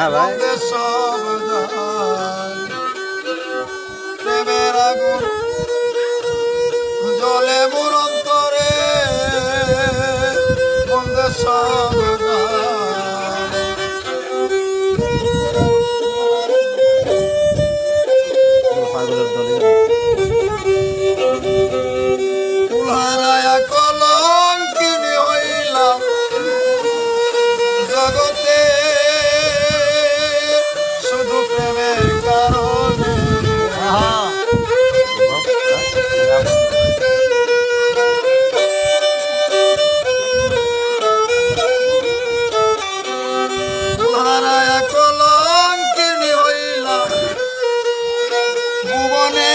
বন্ধে সব জান প্রেমের আগুন জ্বলে মোর অন্তরে বন্ধে সব ফুলহারায়া কলঙ্কিনী হইলাম জগতে শুধু প্রেমের কারণে ফুলহারায়া কলঙ্কিনী হইলাম ভুবনে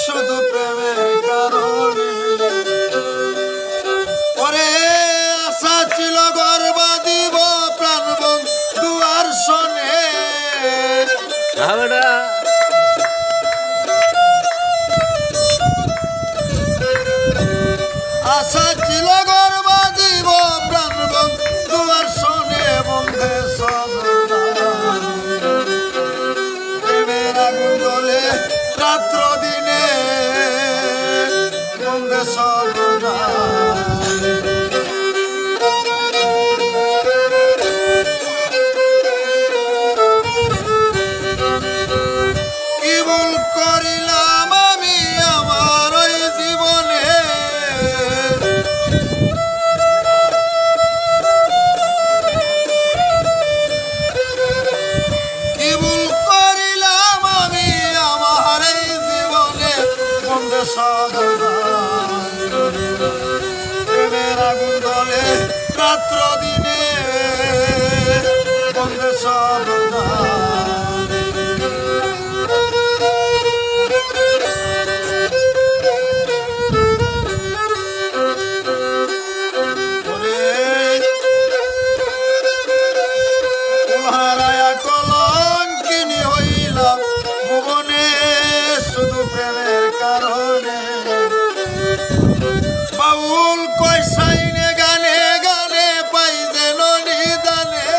শুধু প্রেমের কারণে পরে আশা ছিল গর্বা দিব প্রাণ বন্ধু আর শোনে আশা ছিল গর্বা দিব প্রাণ বন্ধু আর শোনে বন্ধে সব প্রেমের আগুন জ্বলে রাত্র দিনে বন্ধে সব কি ভুল করিলাম আমি আমার ওই জীবনে কি ভুল করিলাম আমি আমার এই জীবনে বন্ধে সব প্রেমের আগুন জ্বলে রাত্র দিনে বন্ধে সব ফুলহারায়া কলঙ্কিনী হইলাম ভুবনে শুধু প্রেমের কারণে বাউল কয়সাইনে গানে গানে পাই যেন নিদানে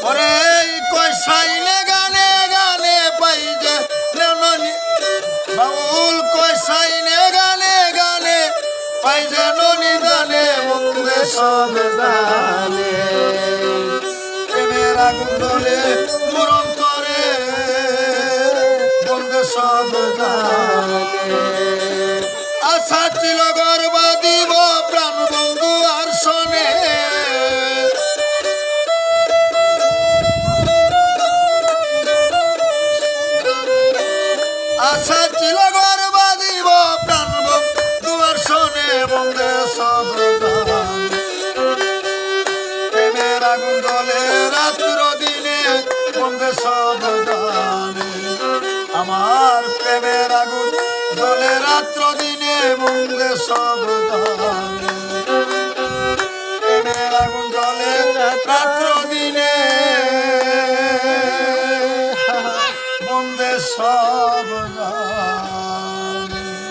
ওরে কয়সাইনে গানে গানে পাই যেন বাউল কয়সাইনে গানে গানে পাই যেন নিদানে বন্ধে সব জানে প্রেমের আগুন জ্বলে মোর অন্তরে বন্ধে সব জানে আশা ছিল গর্বা দিব প্রাণ বন্ধু আর শোনে আশা ছিল গর্বা দিব প্রাণ বন্ধু আর শোনে বন্ধে সব প্রেমের আগুন জ্বলে রাত্র দিনে বন্ধে সব জানে আমার প্রেমের আগুন জ্বলে রাত্র দিনে বন্ধে সব